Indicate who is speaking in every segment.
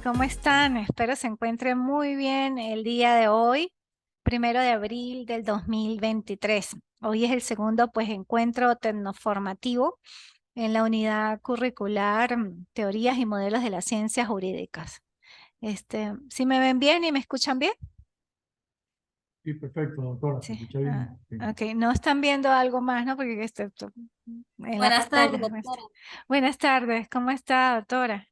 Speaker 1: ¿Cómo están? Espero se encuentren muy bien el día de hoy, 1 de abril del 2023. Hoy es el segundo encuentro tecnoformativo en la unidad curricular Teorías y Modelos de las Ciencias Jurídicas. ¿Sí me ven bien y me escuchan bien?
Speaker 2: Sí, perfecto, doctora, se
Speaker 1: Sí.
Speaker 2: escucha bien. Sí.
Speaker 1: Ok, no están viendo algo más, ¿no? Porque en la
Speaker 3: Buenas
Speaker 1: pantalla.
Speaker 3: tardes, doctora.
Speaker 1: Buenas tardes, ¿cómo está, doctora?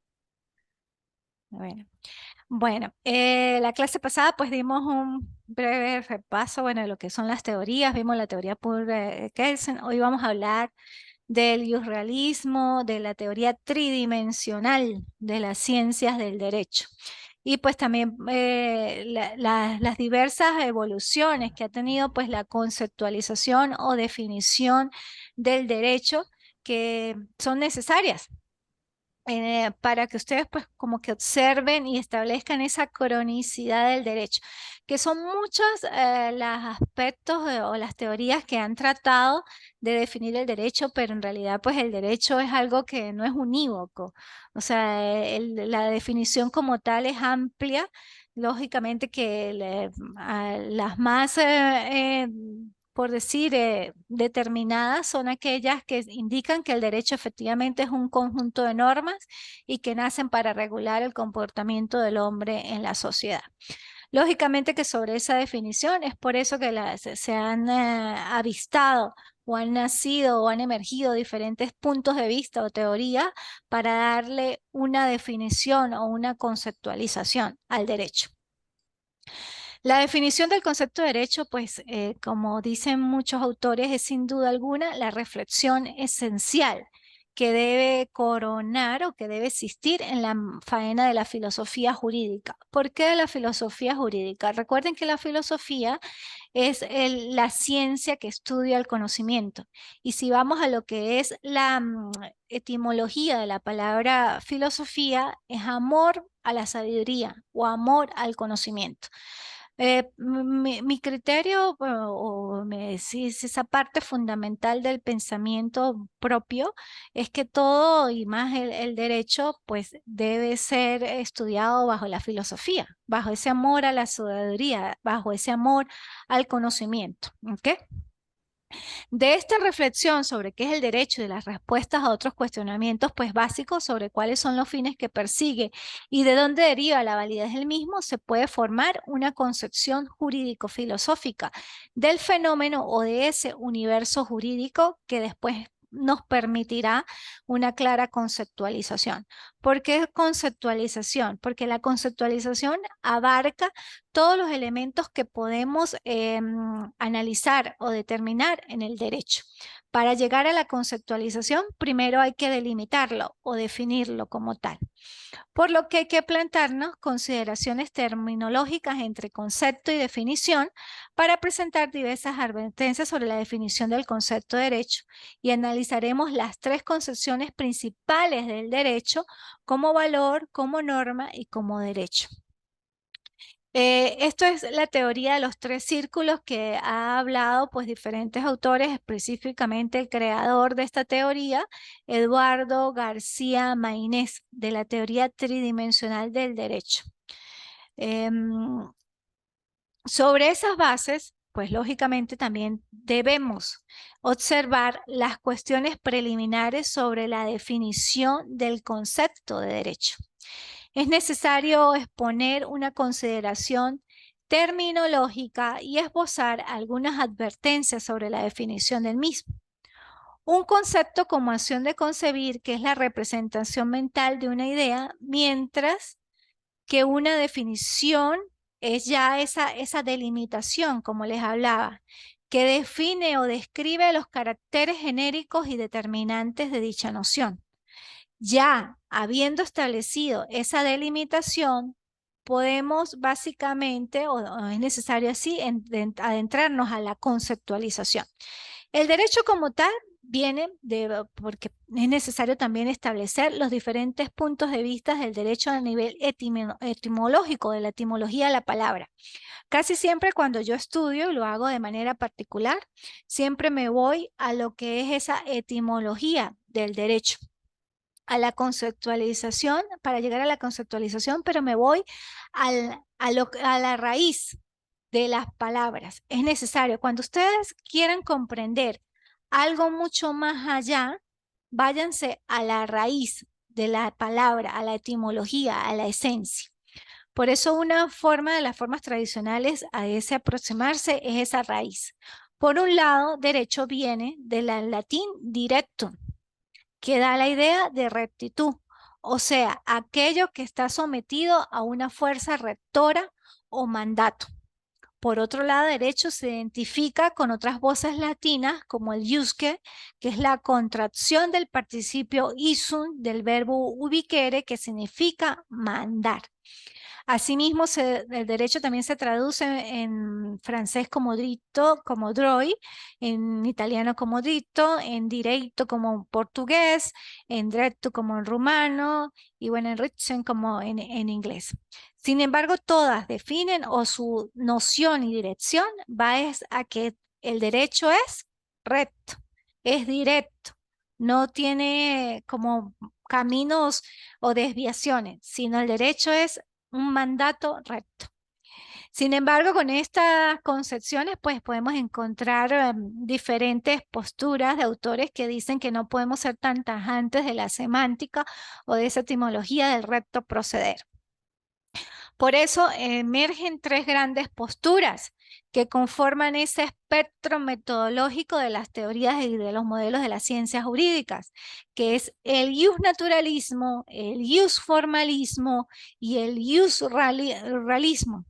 Speaker 1: La clase pasada pues dimos un breve repaso, de lo que son las teorías, vimos la teoría por Kelsen. Hoy vamos a hablar del surrealismo, de la teoría tridimensional de las ciencias del derecho. Y pues también las diversas evoluciones que ha tenido pues la conceptualización o definición del derecho que son necesarias para que ustedes pues como que observen y establezcan esa cronicidad del derecho, que son muchos los aspectos o las teorías que han tratado de definir el derecho, pero en realidad pues el derecho es algo que no es unívoco, o sea, la definición como tal es amplia, lógicamente que las más por decir, determinadas son aquellas que indican que el derecho efectivamente es un conjunto de normas y que nacen para regular el comportamiento del hombre en la sociedad. Lógicamente que sobre esa definición es por eso que se han avistado o han nacido o han emergido diferentes puntos de vista o teorías para darle una definición o una conceptualización al derecho. La definición del concepto de derecho, como dicen muchos autores, es sin duda alguna la reflexión esencial que debe coronar o que debe existir en la faena de la filosofía jurídica. ¿Por qué de la filosofía jurídica? Recuerden que la filosofía es la ciencia que estudia el conocimiento. Y si vamos a lo que es la etimología de la palabra filosofía, es amor a la sabiduría o amor al conocimiento. Mi criterio o me decís esa parte fundamental del pensamiento propio es que todo y más el derecho pues debe ser estudiado bajo la filosofía, bajo ese amor a la sabiduría, bajo ese amor al conocimiento. ¿Ok? De esta reflexión sobre qué es el derecho y de las respuestas a otros cuestionamientos pues básicos sobre cuáles son los fines que persigue y de dónde deriva la validez del mismo, se puede formar una concepción jurídico-filosófica del fenómeno o de ese universo jurídico que después nos permitirá una clara conceptualización. ¿Por qué conceptualización? Porque la conceptualización abarca todos los elementos que podemos analizar o determinar en el derecho. Para llegar a la conceptualización, primero hay que delimitarlo o definirlo como tal. Por lo que hay que plantearnos consideraciones terminológicas entre concepto y definición para presentar diversas advertencias sobre la definición del concepto de derecho y analizaremos las tres concepciones principales del derecho como valor, como norma y como derecho. Esto es la teoría de los tres círculos que ha hablado diferentes autores, específicamente el creador de esta teoría, Eduardo García Maynés, de la teoría tridimensional del derecho. Em, Sobre esas bases, pues lógicamente también debemos observar las cuestiones preliminares sobre la definición del concepto de derecho. Es necesario exponer una consideración terminológica y esbozar algunas advertencias sobre la definición del mismo. Un concepto como acción de concebir, que es la representación mental de una idea, mientras que una definición es ya esa delimitación, como les hablaba, que define o describe los caracteres genéricos y determinantes de dicha noción. Ya habiendo establecido esa delimitación, podemos básicamente, o es necesario así, adentrarnos a la conceptualización. El derecho como tal viene porque es necesario también establecer los diferentes puntos de vista del derecho a nivel etimológico, de la etimología de la palabra. Casi siempre cuando yo estudio, y lo hago de manera particular, siempre me voy a lo que es esa etimología del derecho. a la conceptualización, para llegar a la conceptualización, pero me voy a la raíz de las palabras. Es necesario, cuando ustedes quieran comprender algo mucho más allá, váyanse a la raíz de la palabra, a la etimología, a la esencia. Por eso una forma de las formas tradicionales a ese aproximarse es esa raíz. Por un lado, derecho viene del latín directo, que da la idea de rectitud, o sea, aquello que está sometido a una fuerza rectora o mandato. Por otro lado, derecho se identifica con otras voces latinas como el iusque, que es la contracción del participio isum del verbo ubicere, que significa mandar. Asimismo, el derecho también se traduce en francés como dritto, como droit, en italiano como dritto, en direito como portugués, en dretto como en rumano y bueno, en richten como en inglés. Sin embargo, todas definen o su noción y dirección va es a que el derecho es recto, es directo, no tiene como caminos o desviaciones, sino el derecho es un mandato recto. Sin embargo, con estas concepciones, pues podemos encontrar diferentes posturas de autores que dicen que no podemos ser tan tajantes de la semántica o de esa etimología del recto proceder. Por eso emergen tres grandes posturas que conforman ese espectro metodológico de las teorías y de los modelos de las ciencias jurídicas, que es el naturalismo, el formalismo y el realismo.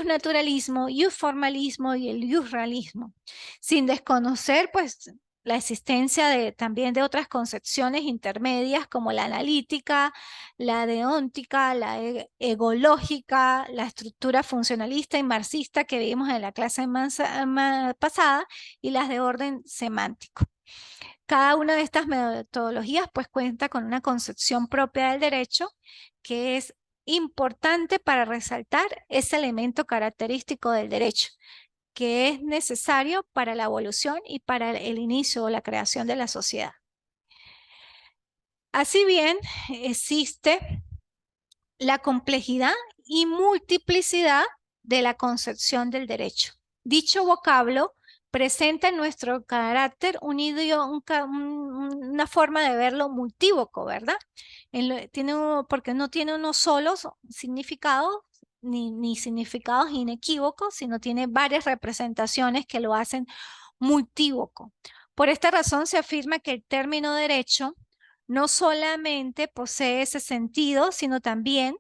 Speaker 1: Naturalismo, formalismo y el realismo, sin desconocer pues la existencia también de otras concepciones intermedias como la analítica, la deóntica, la egológica, la estructura funcionalista y marxista que vimos en la clase pasada y las de orden semántico. Cada una de estas metodologías pues cuenta con una concepción propia del derecho que es importante para resaltar ese elemento característico del derecho, que es necesario para la evolución y para el inicio o la creación de la sociedad. Así bien, existe la complejidad y multiplicidad de la concepción del derecho. Dicho vocablo presenta en nuestro carácter una forma de verlo multívoco, ¿verdad? Porque no tiene unos solos significados ni significados inequívocos, sino tiene varias representaciones que lo hacen multívoco. Por esta razón se afirma que el término derecho no solamente posee ese sentido, sino también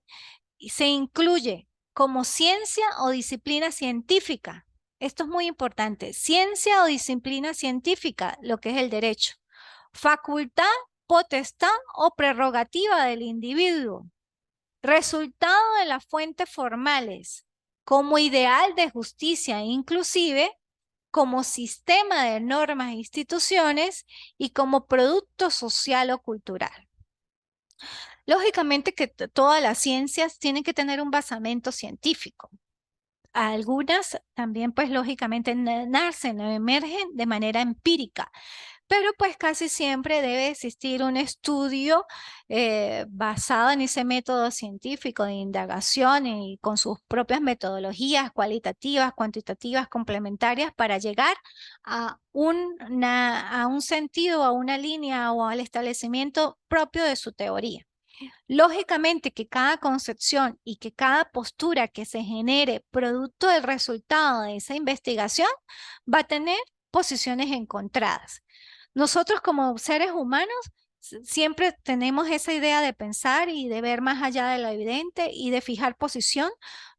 Speaker 1: se incluye como ciencia o disciplina científica. Esto es muy importante. Ciencia o disciplina científica, lo que es el derecho. Facultad, potestad o prerrogativa del individuo. Resultado de las fuentes formales. Como ideal de justicia, inclusive como sistema de normas e instituciones y como producto social o cultural. Lógicamente que todas las ciencias tienen que tener un basamento científico. Algunas también, pues lógicamente nacen o emergen de manera empírica, pero pues casi siempre debe existir un estudio basado en ese método científico de indagación y con sus propias metodologías cualitativas, cuantitativas, complementarias para llegar a un sentido, a una línea o al establecimiento propio de su teoría. Lógicamente que cada concepción y que cada postura que se genere producto del resultado de esa investigación va a tener posiciones encontradas. Nosotros como seres humanos siempre tenemos esa idea de pensar y de ver más allá de lo evidente y de fijar posición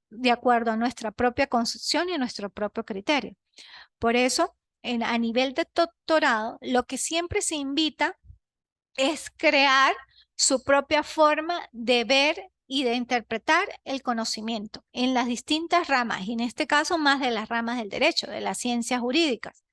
Speaker 1: de acuerdo a nuestra propia concepción y a nuestro propio criterio. Por eso, a nivel de doctorado, lo que siempre se invita es crear su propia forma de ver y de interpretar el conocimiento en las distintas ramas, y en este caso más de las ramas del derecho, de las ciencias jurídicas.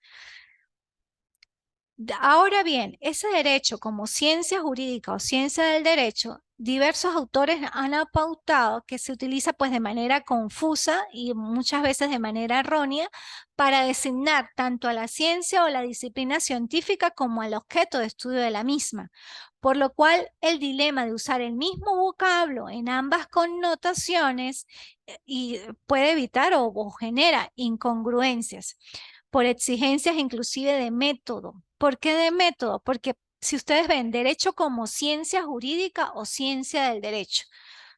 Speaker 1: Ahora bien, ese derecho como ciencia jurídica o ciencia del derecho diversos autores han apautado que se utiliza pues de manera confusa y muchas veces de manera errónea para designar tanto a la ciencia o la disciplina científica como al objeto de estudio de la misma, por lo cual el dilema de usar el mismo vocablo en ambas connotaciones y puede evitar o genera incongruencias por exigencias inclusive de método. ¿Por qué de método? Porque si ustedes ven derecho como ciencia jurídica o ciencia del derecho,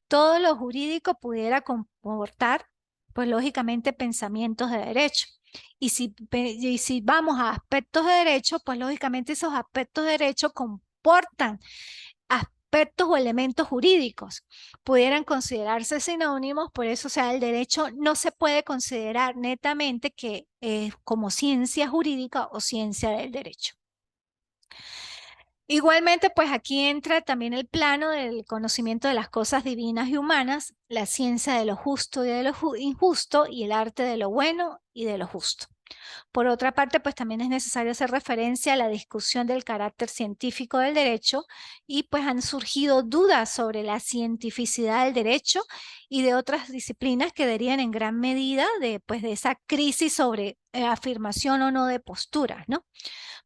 Speaker 1: todo lo jurídico pudiera comportar, pues lógicamente, pensamientos de derecho. Y si vamos a aspectos de derecho, pues lógicamente esos aspectos de derecho comportan aspectos o elementos jurídicos. Pudieran considerarse sinónimos, por eso, o sea, el derecho no se puede considerar netamente que como ciencia jurídica o ciencia del derecho. Igualmente, pues aquí entra también el plano del conocimiento de las cosas divinas y humanas, la ciencia de lo justo y de lo injusto y el arte de lo bueno y de lo justo. Por otra parte, pues también es necesario hacer referencia a la discusión del carácter científico del derecho y pues han surgido dudas sobre la cientificidad del derecho y de otras disciplinas que derivan en gran medida de, pues, de esa crisis sobre afirmación o no de posturas, ¿no?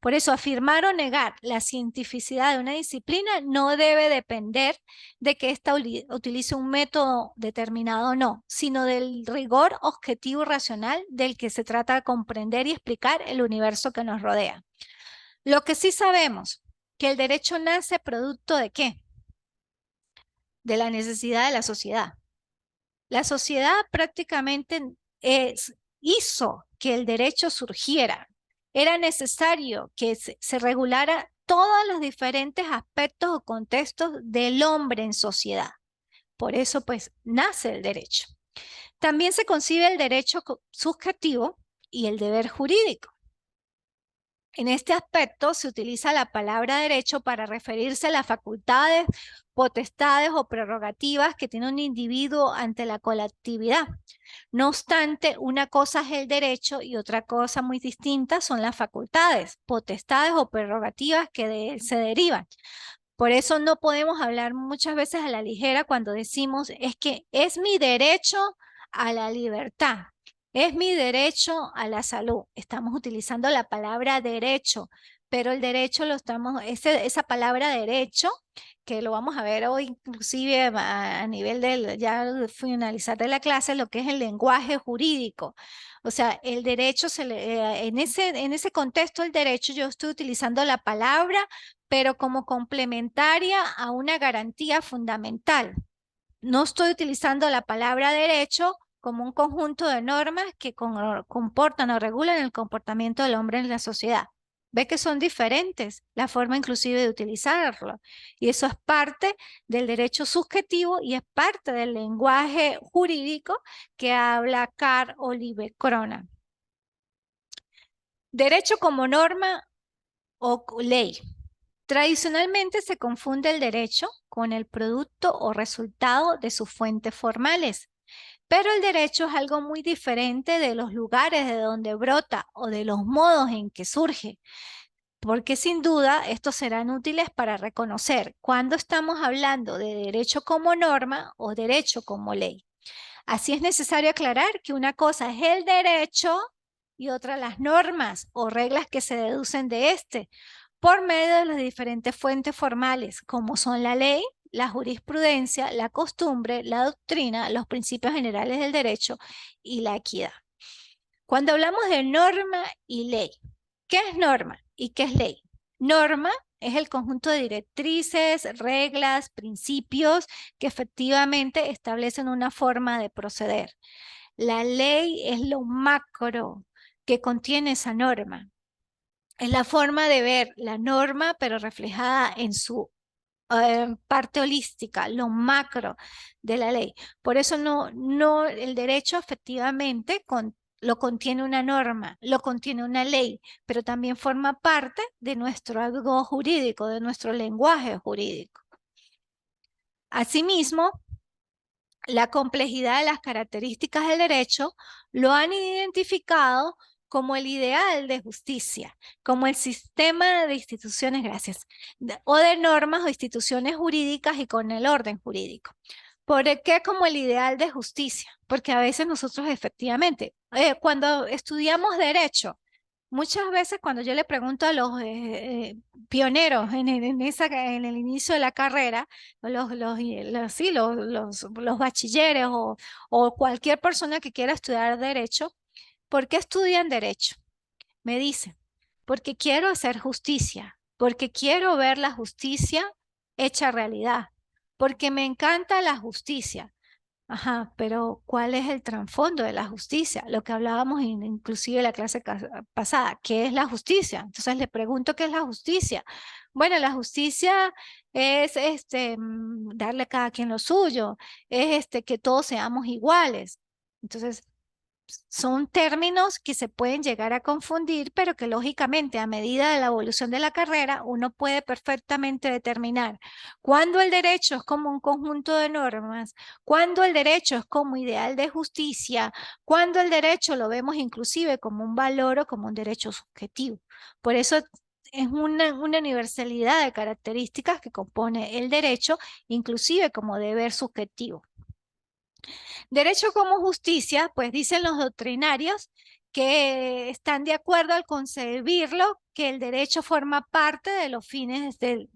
Speaker 1: Por eso, afirmar o negar la cientificidad de una disciplina no debe depender de que ésta utilice un método determinado o no, sino del rigor objetivo y racional del que se trata de comprender y explicar el universo que nos rodea. Lo que sí sabemos, que el derecho nace producto ¿de qué? De la necesidad de la sociedad. La sociedad prácticamente hizo que el derecho surgiera. Era necesario que se regulara todos los diferentes aspectos o contextos del hombre en sociedad. Por eso, pues, nace el derecho. También se concibe el derecho subjetivo y el deber jurídico. En este aspecto se utiliza la palabra derecho para referirse a las facultades, potestades o prerrogativas que tiene un individuo ante la colectividad. No obstante, una cosa es el derecho y otra cosa muy distinta son las facultades, potestades o prerrogativas que de él se derivan. Por eso no podemos hablar muchas veces a la ligera cuando decimos es que es mi derecho a la libertad, es mi derecho a la salud. Estamos utilizando la palabra derecho, pero el derecho lo estamos, esa palabra derecho, que lo vamos a ver hoy inclusive a nivel del ya finalizar de la clase, lo que es el lenguaje jurídico. O sea, el derecho, en ese contexto del derecho yo estoy utilizando la palabra pero como complementaria a una garantía fundamental. No estoy utilizando la palabra derecho como un conjunto de normas que comportan o regulan el comportamiento del hombre en la sociedad. Ve que son diferentes la forma inclusive de utilizarlo. Y eso es parte del derecho subjetivo y es parte del lenguaje jurídico que habla Carl Oliver Cronan. Derecho como norma o ley. Tradicionalmente se confunde el derecho con el producto o resultado de sus fuentes formales, pero el derecho es algo muy diferente de los lugares de donde brota o de los modos en que surge, porque sin duda estos serán útiles para reconocer cuándo estamos hablando de derecho como norma o derecho como ley. Así es necesario aclarar que una cosa es el derecho y otra las normas o reglas que se deducen de este por medio de las diferentes fuentes formales, como son la ley, la jurisprudencia, la costumbre, la doctrina, los principios generales del derecho y la equidad. Cuando hablamos de norma y ley, ¿qué es norma y qué es ley? Norma es el conjunto de directrices, reglas, principios que efectivamente establecen una forma de proceder. La ley es lo macro que contiene esa norma. Es la forma de ver la norma, pero reflejada en su parte holística, lo macro de la ley. Por eso no el derecho efectivamente lo contiene una norma, lo contiene una ley, pero también forma parte de nuestro algo jurídico, de nuestro lenguaje jurídico. Asimismo, la complejidad de las características del derecho lo han identificado como el ideal de justicia, como el sistema de instituciones, gracias, o de normas o instituciones jurídicas y con el orden jurídico. ¿Por qué como el ideal de justicia? Porque a veces nosotros efectivamente, cuando estudiamos derecho, muchas veces cuando yo le pregunto a los pioneros en el inicio de la carrera, sí, los bachilleres o cualquier persona que quiera estudiar derecho, ¿por qué estudian derecho? Me dicen, porque quiero hacer justicia, porque quiero ver la justicia hecha realidad, porque me encanta la justicia. Ajá, pero ¿cuál es el trasfondo de la justicia? Lo que hablábamos inclusive en la clase pasada, ¿qué es la justicia? Entonces le pregunto qué es la justicia. Bueno, la justicia es darle a cada quien lo suyo, es que todos seamos iguales. Entonces, son términos que se pueden llegar a confundir, pero que lógicamente a medida de la evolución de la carrera uno puede perfectamente determinar cuándo el derecho es como un conjunto de normas, cuándo el derecho es como ideal de justicia, cuándo el derecho lo vemos inclusive como un valor o como un derecho subjetivo. Por eso es una universalidad de características que compone el derecho, inclusive como deber subjetivo. Derecho como justicia, pues dicen los doctrinarios que están de acuerdo al concebirlo, que el derecho forma parte de los fines de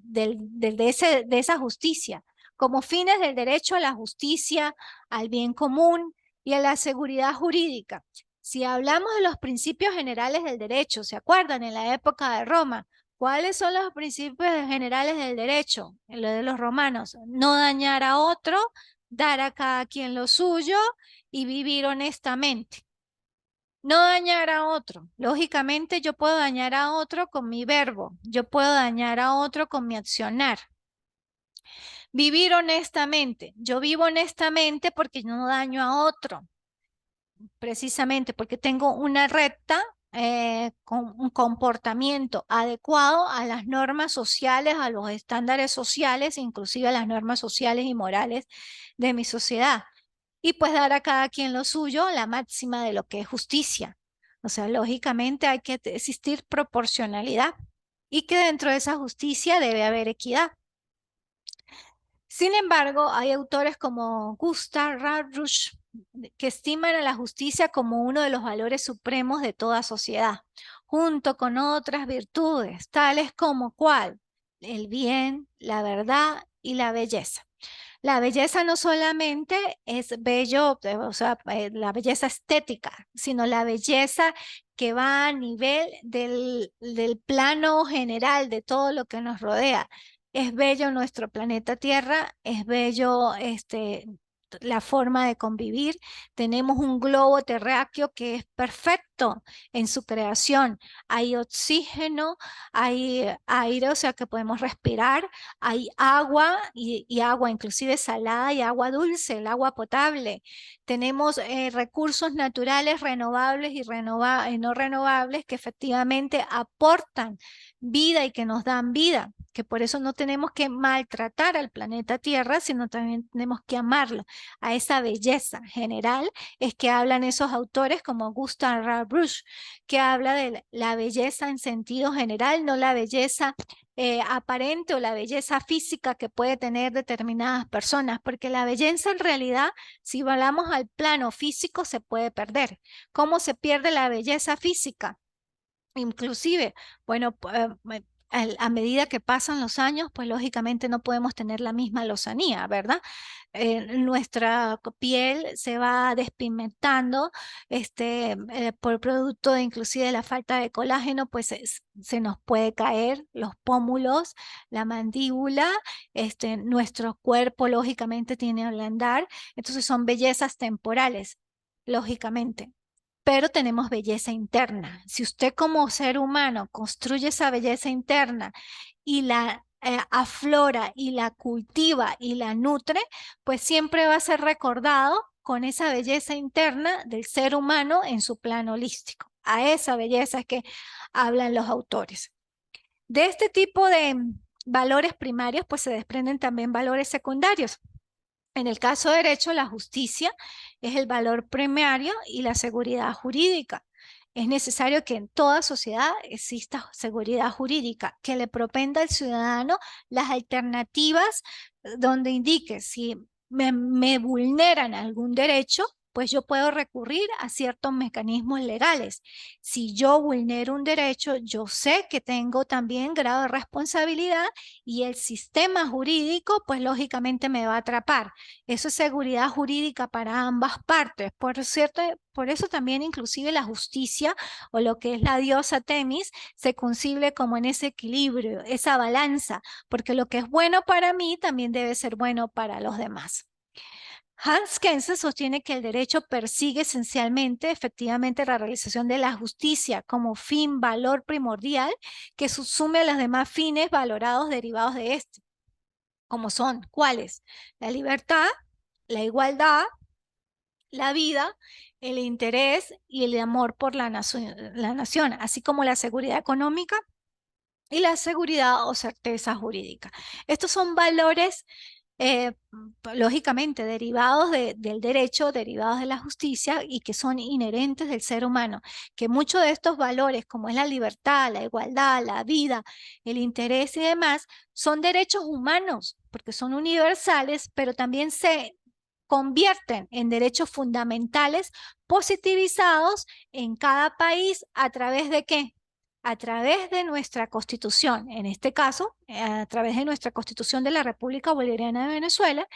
Speaker 1: esa justicia, como fines del derecho a la justicia, al bien común y a la seguridad jurídica. Si hablamos de los principios generales del derecho, ¿se acuerdan? En la época de Roma, ¿cuáles son los principios generales del derecho? En lo de los romanos, no dañar a otro, dar a cada quien lo suyo y vivir honestamente. No dañar a otro. Lógicamente yo puedo dañar a otro con mi verbo, yo puedo dañar a otro con mi accionar. Vivir honestamente. Yo vivo honestamente porque no daño a otro, precisamente porque tengo una recta, con un comportamiento adecuado a las normas sociales, a los estándares sociales, inclusive a las normas sociales y morales de mi sociedad. Y pues dar a cada quien lo suyo, la máxima de lo que es justicia. O sea, lógicamente hay que existir proporcionalidad y que dentro de esa justicia debe haber equidad. Sin embargo, hay autores como Gustav Radrush que estiman a la justicia como uno de los valores supremos de toda sociedad, junto con otras virtudes, tales como ¿cuál? El bien, la verdad y la belleza. La belleza no solamente es bello, o sea, la belleza estética, sino la belleza que va a nivel del plano general de todo lo que nos rodea. Es bello nuestro planeta Tierra, es bello la forma de convivir. Tenemos un globo terráqueo que es perfecto en su creación. Hay oxígeno, hay aire, o sea que podemos respirar, hay agua y agua inclusive salada y agua dulce, el agua potable. Tenemos recursos naturales renovables y no renovables que efectivamente aportan vida y que nos dan vida, que por eso no tenemos que maltratar al planeta Tierra, sino también tenemos que amarlo. A esa belleza general es que hablan esos autores como Gustav Radbruch, que habla de la belleza en sentido general, no la belleza aparente o la belleza física que puede tener determinadas personas, porque la belleza en realidad, si hablamos al plano físico, se puede perder. ¿Cómo se pierde la belleza física? Inclusive, bueno, a medida que pasan los años, pues lógicamente no podemos tener la misma lozanía, ¿verdad? Nuestra piel se va despigmentando, por producto de inclusive la falta de colágeno, pues se nos puede caer los pómulos, la mandíbula, nuestro cuerpo lógicamente tiene que ablandar, entonces son bellezas temporales, lógicamente, pero tenemos belleza interna. Si usted como ser humano construye esa belleza interna y la aflora y la cultiva y la nutre, pues siempre va a ser recordado con esa belleza interna del ser humano en su plano holístico. A esa belleza es que hablan los autores. De este tipo de valores primarios, pues se desprenden también valores secundarios. En el caso de derecho, la justicia es el valor primario y la seguridad jurídica. Es necesario que en toda sociedad exista seguridad jurídica, que le propenda al ciudadano las alternativas donde indique si me vulneran algún derecho, pues yo puedo recurrir a ciertos mecanismos legales. Si yo vulnero un derecho, yo sé que tengo también grado de responsabilidad y el sistema jurídico, pues lógicamente me va a atrapar. Eso es seguridad jurídica para ambas partes. Por cierto, por eso también inclusive la justicia o lo que es la diosa Temis se concibe como en ese equilibrio, esa balanza, porque lo que es bueno para mí también debe ser bueno para los demás. Hans Kelsen sostiene que el derecho persigue esencialmente, efectivamente, la realización de la justicia como fin, valor primordial que subsume a los demás fines valorados derivados de este, como son, ¿cuáles? La libertad, la igualdad, la vida, el interés y el amor por la nación, así como la seguridad económica y la seguridad o certeza jurídica. Estos son valores lógicamente derivados del derecho, derivados de la justicia y que son inherentes del ser humano, que muchos de estos valores, como es la libertad, la igualdad, la vida, el interés y demás, son derechos humanos, porque son universales, pero también se convierten en derechos fundamentales positivizados en cada país a través de qué? A través de nuestra Constitución, en este caso, a través de nuestra Constitución de la República Bolivariana de Venezuela,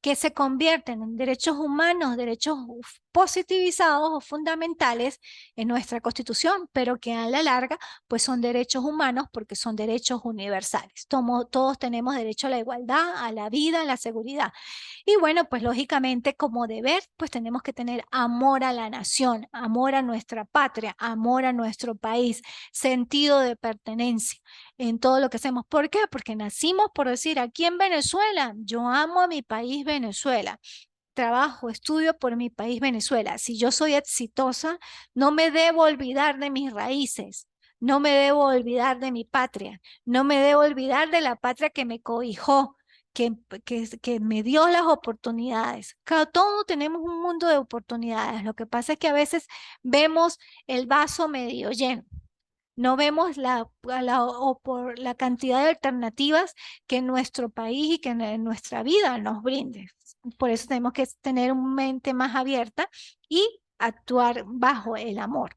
Speaker 1: que se convierten en derechos humanos, derechos positivizados o fundamentales en nuestra Constitución, pero que a la larga pues son derechos humanos porque son derechos universales. Todos tenemos derecho a la igualdad, a la vida, a la seguridad. Y bueno, pues lógicamente como deber, pues tenemos que tener amor a la nación, amor a nuestra patria, amor a nuestro país, sentido de pertenencia en todo lo que hacemos. ¿Por qué? Porque nacimos, por decir, aquí en Venezuela. Yo amo a mi país Venezuela. Trabajo, estudio por mi país Venezuela. Si yo soy exitosa, no me debo olvidar de mis raíces. No me debo olvidar de mi patria, no me debo olvidar de la patria que me cobijó, que me dio las oportunidades. Claro, todos tenemos un mundo de oportunidades. Lo que pasa es que a veces vemos el vaso medio lleno. No vemos la cantidad de alternativas que nuestro país y que en nuestra vida nos brinde. Por eso tenemos que tener una mente más abierta y actuar bajo el amor.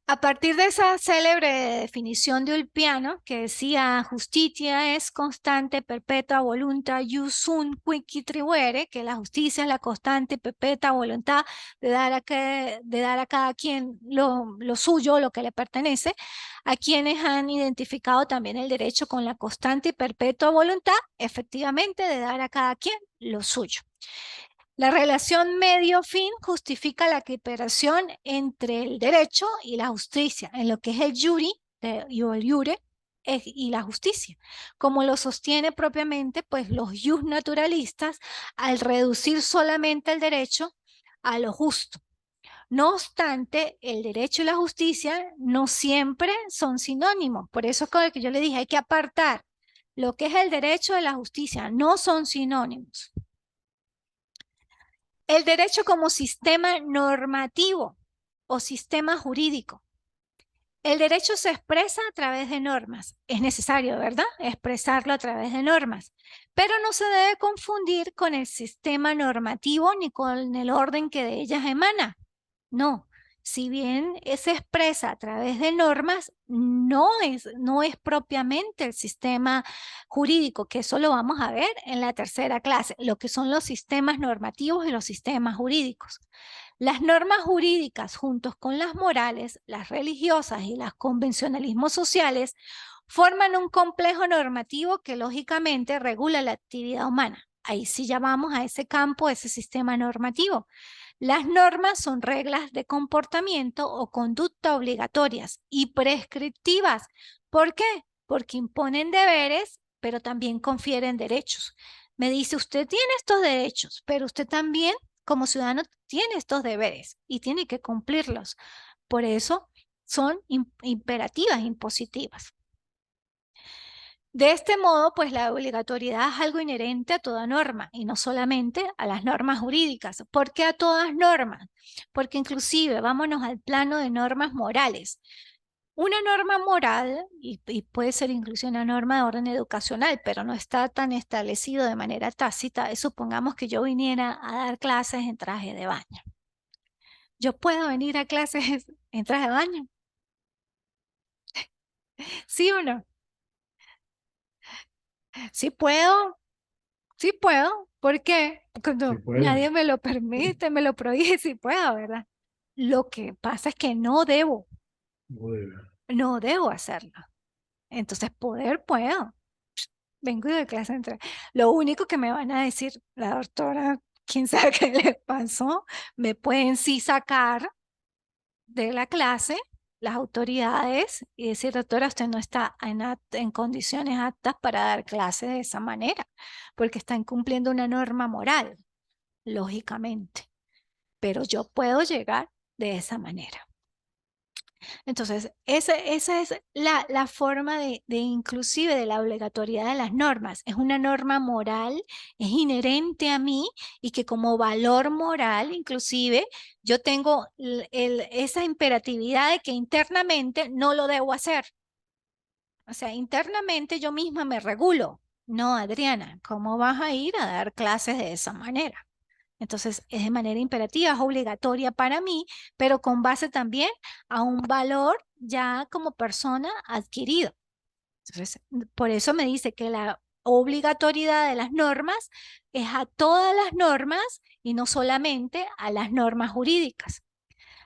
Speaker 1: A partir de esa célebre definición de Ulpiano, que decía justicia es constante, perpetua voluntad, jus sunt quici tribuere, que la justicia es la constante, perpetua voluntad de dar a cada quien lo suyo, lo que le pertenece, a quienes han identificado también el derecho con la constante y perpetua voluntad, efectivamente, de dar a cada quien lo suyo. La relación medio-fin justifica la equiparación entre el derecho y la justicia, en lo que es el juri o el jure y la justicia, como lo sostiene propiamente pues los jus naturalistas al reducir solamente el derecho a lo justo. No obstante, el derecho y la justicia no siempre son sinónimos. Por eso es con el que yo le dije, hay que apartar lo que es el derecho de la justicia, no son sinónimos. El derecho como sistema normativo o sistema jurídico. El derecho se expresa a través de normas. Es necesario, ¿verdad? Expresarlo a través de normas. Pero no se debe confundir con el sistema normativo ni con el orden que de ellas emana. No. Si bien se expresa a través de normas, no es propiamente el sistema jurídico, que eso lo vamos a ver en la tercera clase, lo que son los sistemas normativos y los sistemas jurídicos. Las normas jurídicas, juntos con las morales, las religiosas y los convencionalismos sociales, forman un complejo normativo que lógicamente regula la actividad humana. Ahí sí llamamos a ese campo, ese sistema normativo. Las normas son reglas de comportamiento o conducta obligatorias y prescriptivas. ¿Por qué? Porque imponen deberes, pero también confieren derechos. Me dice, usted tiene estos derechos, pero usted también como ciudadano tiene estos deberes y tiene que cumplirlos. Por eso son imperativas, impositivas. De este modo, pues la obligatoriedad es algo inherente a toda norma y no solamente a las normas jurídicas. ¿Por qué a todas normas? Porque inclusive vámonos al plano de normas morales. Una norma moral, y puede ser incluso una norma de orden educacional, pero no está tan establecido de manera tácita, es supongamos que yo viniera a dar clases en traje de baño. ¿Yo puedo venir a clases en traje de baño? ¿Sí o no? Sí puedo, sí puedo. ¿Por qué?
Speaker 2: Sí
Speaker 1: Cuando
Speaker 2: puede,
Speaker 1: nadie me lo permite, me lo prohíbe, sí puedo, ¿verdad? Lo que pasa es que no debo,
Speaker 2: no debe.
Speaker 1: no debo hacerlo. Entonces, poder puedo. Vengo de clase entre. Lo único que me van a decir, la doctora, quién sabe qué le pasó, me pueden sí sacar de la clase las autoridades y decir, doctora, usted no está en condiciones aptas para dar clase de esa manera, porque está incumpliendo una norma moral, lógicamente, pero yo puedo llegar de esa manera. Entonces, esa es la forma de inclusive de la obligatoriedad de las normas. Es una norma moral, es inherente a mí y que como valor moral, inclusive, yo tengo esa imperatividad de que internamente no lo debo hacer. O sea, internamente yo misma me regulo. No, Adriana, ¿cómo vas a ir a dar clases de esa manera? Entonces, es de manera imperativa, es obligatoria para mí, pero con base también a un valor ya como persona adquirido. Entonces, por eso me dice que la obligatoriedad de las normas es a todas las normas y no solamente a las normas jurídicas.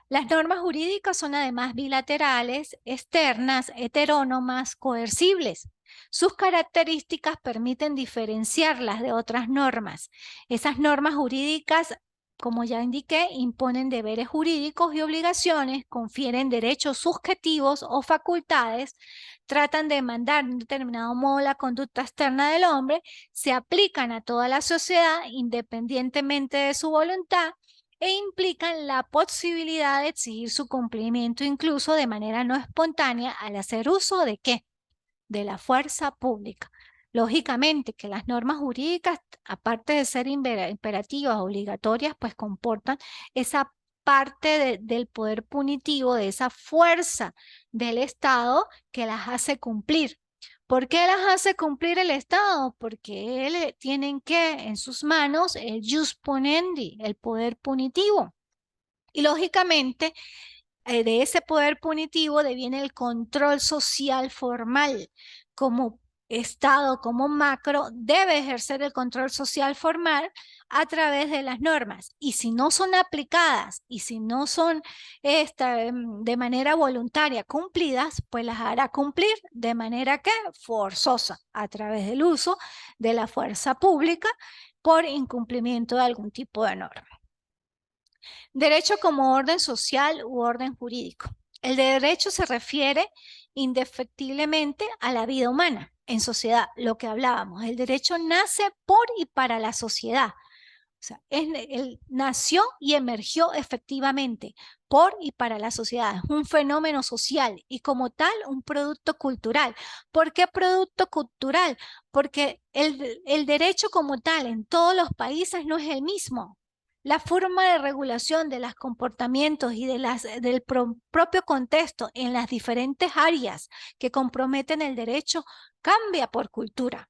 Speaker 1: Las normas jurídicas son además bilaterales, externas, heterónomas, coercibles. Sus características permiten diferenciarlas de otras normas. Esas normas jurídicas, como ya indiqué, imponen deberes jurídicos y obligaciones, confieren derechos subjetivos o facultades, tratan de mandar de un determinado modo la conducta externa del hombre, se aplican a toda la sociedad independientemente de su voluntad e implican la posibilidad de exigir su cumplimiento incluso de manera no espontánea al hacer uso de ¿qué? De la fuerza pública. Lógicamente que las normas jurídicas, aparte de ser imperativas, obligatorias, pues comportan esa parte del poder punitivo, de esa fuerza del Estado que las hace cumplir. ¿Por qué las hace cumplir el Estado? Porque él tienen que en sus manos el jus ponendi, el poder punitivo. Y lógicamente de ese poder punitivo deviene el control social formal. Como Estado, como macro, debe ejercer el control social formal a través de las normas. Y si no son aplicadas y si no son de manera voluntaria cumplidas, pues las hará cumplir de manera que forzosa a través del uso de la fuerza pública por incumplimiento de algún tipo de norma. Derecho como orden social u orden jurídico. El derecho se refiere indefectiblemente a la vida humana en sociedad, lo que hablábamos. El derecho nace por y para la sociedad. O sea, él nació y emergió efectivamente por y para la sociedad. Es un fenómeno social y como tal un producto cultural. ¿Por qué producto cultural? Porque el derecho como tal en todos los países no es el mismo. La forma de regulación de los comportamientos y del propio contexto en las diferentes áreas que comprometen el derecho cambia por cultura.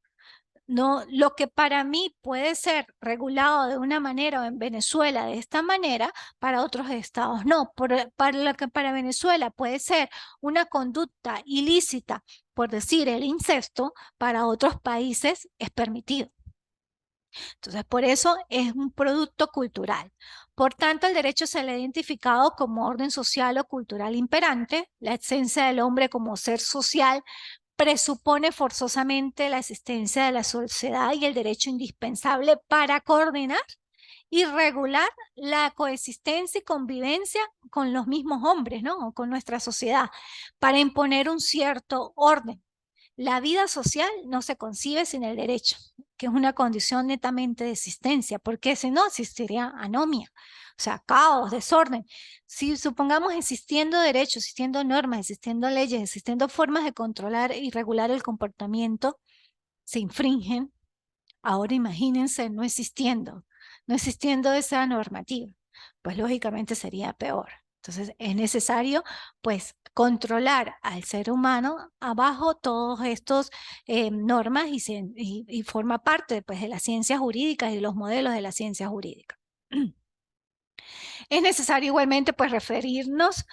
Speaker 1: No, lo que para mí puede ser regulado de una manera o en Venezuela de esta manera, para otros estados no. Para lo que para Venezuela puede ser una conducta ilícita, por decir el incesto, para otros países es permitido. Entonces, por eso es un producto cultural. Por tanto, el derecho se le ha identificado como orden social o cultural imperante, la esencia del hombre como ser social presupone forzosamente la existencia de la sociedad y el derecho indispensable para coordinar y regular la coexistencia y convivencia con los mismos hombres, ¿no? O con nuestra sociedad, para imponer un cierto orden. La vida social no se concibe sin el derecho, que es una condición netamente de existencia, porque si no existiría anomia, o sea, caos, desorden. Si supongamos existiendo derechos, existiendo normas, existiendo leyes, existiendo formas de controlar y regular el comportamiento, se infringen, ahora imagínense no existiendo esa normativa, pues lógicamente sería peor. Entonces es necesario pues controlar al ser humano abajo todos estos normas y forma parte pues de las ciencias jurídicas y de los modelos de la ciencia jurídica. Es necesario igualmente pues referirnos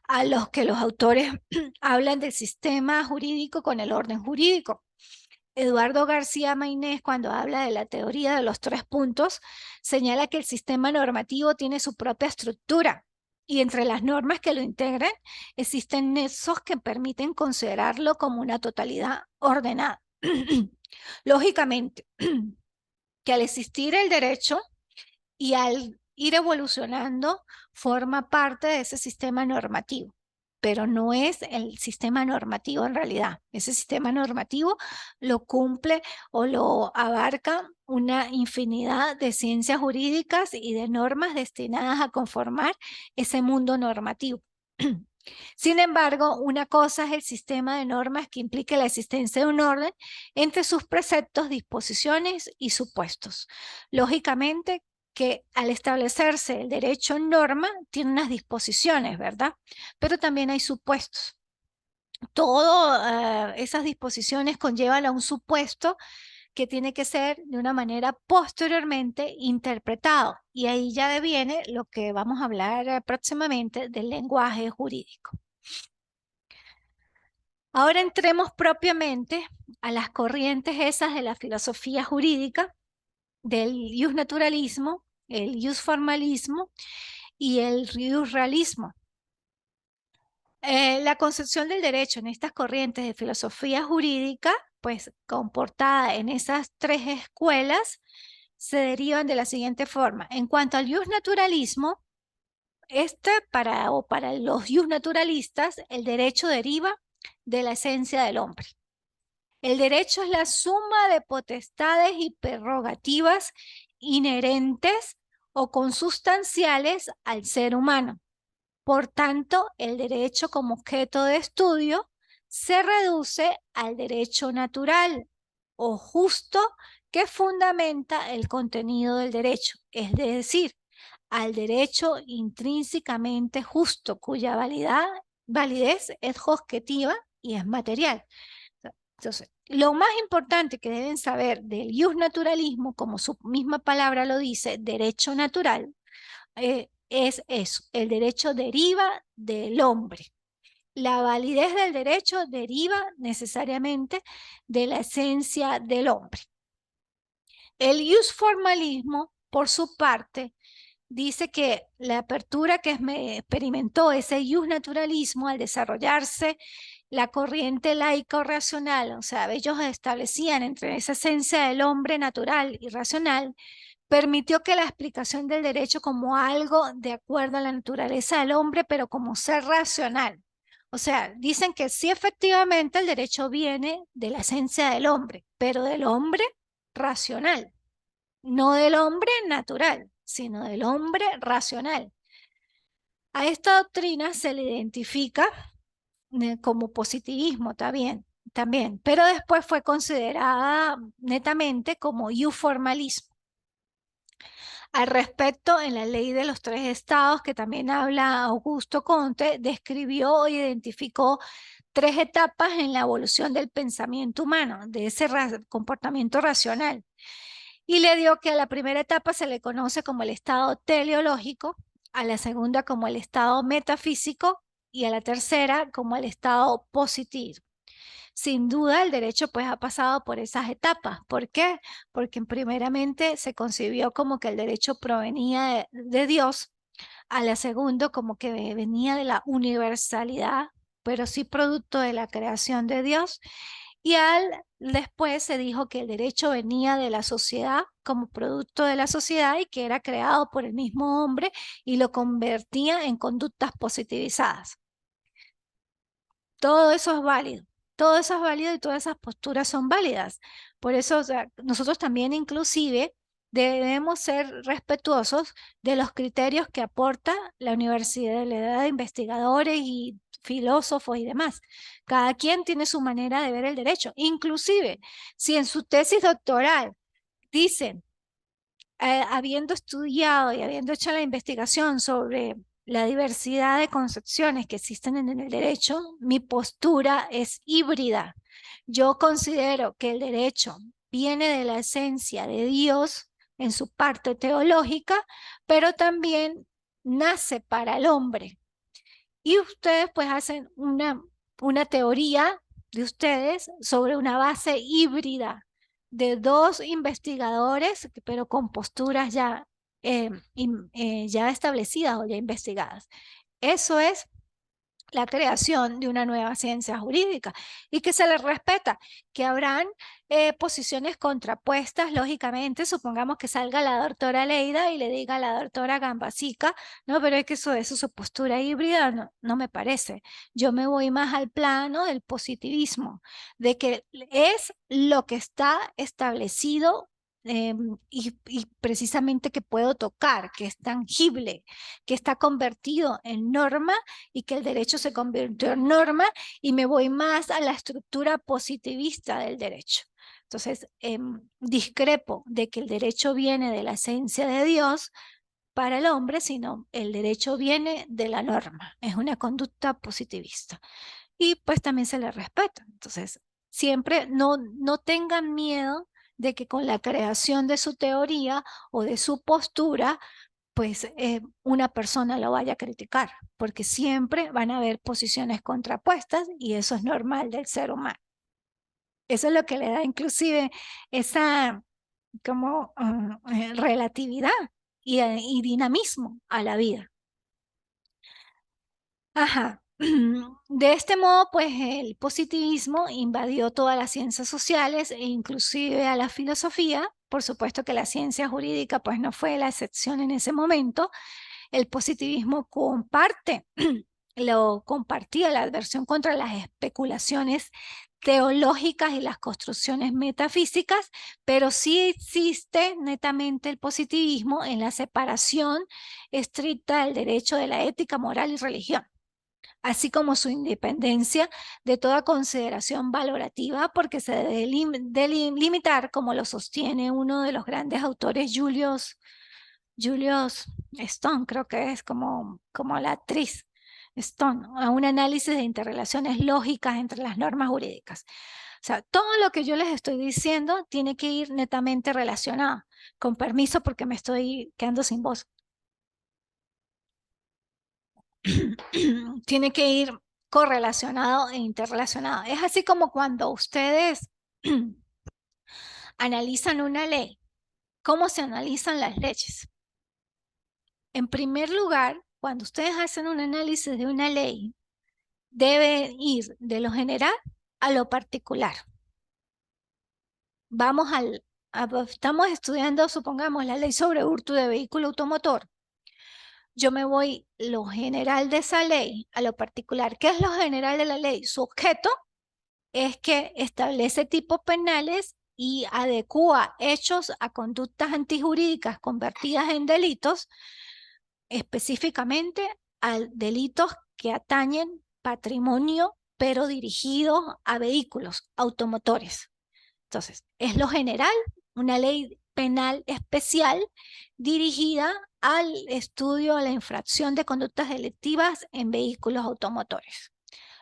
Speaker 1: a los que los autores hablan del sistema jurídico con el orden jurídico. Eduardo García Mainés, cuando habla de la teoría de los 3 puntos, señala que el sistema normativo tiene su propia estructura y entre las normas que lo integran existen nexos que permiten considerarlo como una totalidad ordenada. Lógicamente, que al existir el derecho y al ir evolucionando, forma parte de ese sistema normativo, pero no es el sistema normativo en realidad. Ese sistema normativo lo cumple o lo abarca una infinidad de ciencias jurídicas y de normas destinadas a conformar ese mundo normativo. Sin embargo, una cosa es el sistema de normas que implica la existencia de un orden entre sus preceptos, disposiciones y supuestos. Lógicamente, que al establecerse el derecho en norma tiene unas disposiciones, ¿verdad? Pero también hay supuestos. Todas esas disposiciones conllevan a un supuesto que tiene que ser de una manera posteriormente interpretado. Y ahí ya viene lo que vamos a hablar próximamente del lenguaje jurídico. Ahora entremos propiamente a las corrientes esas de la filosofía jurídica, del justnaturalismo, el justformalismo y el justrealismo. La concepción del derecho en estas corrientes de filosofía jurídica, pues comportada en esas 3 escuelas, se derivan de la siguiente forma. En cuanto al justnaturalismo, para los justnaturalistas, el derecho deriva de la esencia del hombre. El derecho es la suma de potestades y prerrogativas inherentes o consustanciales al ser humano. Por tanto, el derecho como objeto de estudio se reduce al derecho natural o justo que fundamenta el contenido del derecho, es decir, al derecho intrínsecamente justo, cuya validez es objetiva y es material. Entonces, lo más importante que deben saber del justnaturalismo, como su misma palabra lo dice, derecho natural, es eso, el derecho deriva del hombre. La validez del derecho deriva necesariamente de la esencia del hombre. El justformalismo, por su parte, dice que la apertura que experimentó ese justnaturalismo al desarrollarse la corriente laico-racional, o sea, ellos establecían entre esa esencia del hombre natural y racional, permitió que la explicación del derecho como algo de acuerdo a la naturaleza del hombre, pero como ser racional. O sea, dicen que sí, efectivamente, el derecho viene de la esencia del hombre, pero del hombre racional, no del hombre natural, sino del hombre racional. A esta doctrina se le identifica como positivismo también, pero después fue considerada netamente como formalismo. Al respecto, en la ley de los 3 estados, que también habla Augusto Comte, describió e identificó 3 etapas en la evolución del pensamiento humano, de ese comportamiento racional. Y le dio que a la primera etapa se le conoce como el estado teleológico, a la segunda como el estado metafísico y a la tercera como el estado positivo. Sin duda el derecho pues ha pasado por esas etapas. ¿Por qué? Porque primeramente se concibió como que el derecho provenía de Dios, a la segunda como que venía de la universalidad, pero sí producto de la creación de Dios. Y después se dijo que el derecho venía de la sociedad como producto de la sociedad y que era creado por el mismo hombre y lo convertía en conductas positivizadas. Todo eso es válido. Todo eso es válido y todas esas posturas son válidas. Por eso, o sea, nosotros también inclusive debemos ser respetuosos de los criterios que aporta la universidad de investigadores y filósofos y demás. Cada quien tiene su manera de ver el derecho. Inclusive, si en su tesis doctoral dicen, habiendo estudiado y habiendo hecho la investigación sobre la diversidad de concepciones que existen en el derecho, mi postura es híbrida. Yo considero que el derecho viene de la esencia de Dios en su parte teológica, pero también nace para el hombre. Y ustedes pues hacen una teoría de ustedes sobre una base híbrida de dos investigadores, pero con posturas ya, ya establecidas o ya investigadas. Eso es la creación de una nueva ciencia jurídica y que se les respeta, que habrán posiciones contrapuestas, lógicamente, supongamos que salga la doctora Leida y le diga a la doctora Gambasica, no, pero es que eso es su postura híbrida, no, no me parece. Yo me voy más al plano del positivismo, de que es lo que está establecido y precisamente que puedo tocar, que es tangible, que está convertido en norma y que el derecho se convirtió en norma y me voy más a la estructura positivista del derecho. Entonces, discrepo de que el derecho viene de la esencia de Dios para el hombre, sino el derecho viene de la norma, es una conducta positivista. Y pues también se le respeta. Entonces, siempre no tengan miedo de que con la creación de su teoría o de su postura pues una persona lo vaya a criticar, porque siempre van a haber posiciones contrapuestas y eso es normal del ser humano. Eso es lo que le da inclusive esa como relatividad y dinamismo a la vida. Ajá. De este modo, pues el positivismo invadió todas las ciencias sociales e inclusive a la filosofía. Por supuesto que la ciencia jurídica pues no fue la excepción en ese momento. El positivismo lo compartía la adversión contra las especulaciones teológicas y las construcciones metafísicas, pero sí existe netamente el positivismo en la separación estricta del derecho de la ética, moral y religión, así como su independencia de toda consideración valorativa, porque se debe limitar, como lo sostiene uno de los grandes autores, Julius Stone, creo que es como la actriz Stone, a un análisis de interrelaciones lógicas entre las normas jurídicas. O sea, todo lo que yo les estoy diciendo tiene que ir netamente relacionado. Con permiso, porque me estoy quedando sin voz. Tiene que ir correlacionado e interrelacionado. Es así como cuando ustedes analizan una ley. ¿Cómo se analizan las leyes? En primer lugar, cuando ustedes hacen un análisis de una ley, debe ir de lo general a lo particular. Estamos estudiando, supongamos, la ley sobre hurto de vehículo automotor. Yo me voy lo general de esa ley a lo particular. ¿Qué es lo general de la ley? Su objeto es que establece tipos penales y adecúa hechos a conductas antijurídicas convertidas en delitos, específicamente a delitos que atañen patrimonio, pero dirigidos a vehículos automotores. Entonces, es lo general, una ley penal especial dirigida al estudio de la infracción de conductas delictivas en vehículos automotores.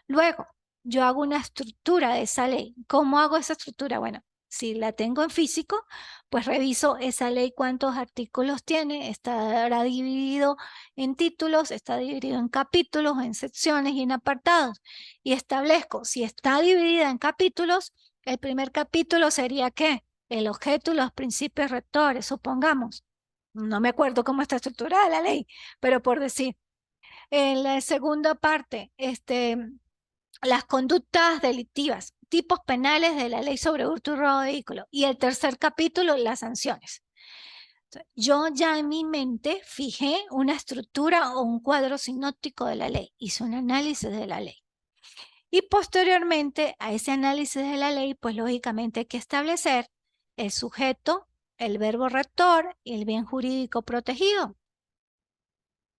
Speaker 1: Luego, yo hago una estructura de esa ley. ¿Cómo hago esa estructura? Bueno, si la tengo en físico, pues reviso esa ley cuántos artículos tiene, estará dividido en títulos, está dividido en capítulos, en secciones y en apartados. Y establezco, si está dividida en capítulos, el primer capítulo sería ¿qué? El objeto y los principios rectores, supongamos. No me acuerdo cómo está estructurada la ley, pero por decir. En la segunda parte, las conductas delictivas, tipos penales de la ley sobre hurto y robo de vehículo. Y el tercer capítulo, las sanciones. Yo ya en mi mente fijé una estructura o un cuadro sinóptico de la ley, hice un análisis de la ley. Y posteriormente a ese análisis de la ley, pues lógicamente hay que establecer el sujeto, el verbo rector y el bien jurídico protegido.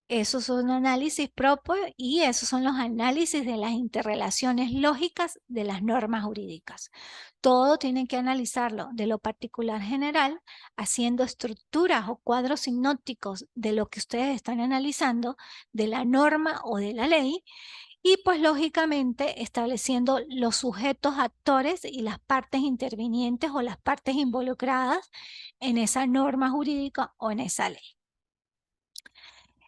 Speaker 1: Esos son análisis propios y esos son los análisis de las interrelaciones lógicas de las normas jurídicas. Todo tienen que analizarlo de lo particular general, haciendo estructuras o cuadros sinópticos de lo que ustedes están analizando, de la norma o de la ley, y pues lógicamente estableciendo los sujetos actores y las partes intervinientes o las partes involucradas en esa norma jurídica o en esa ley.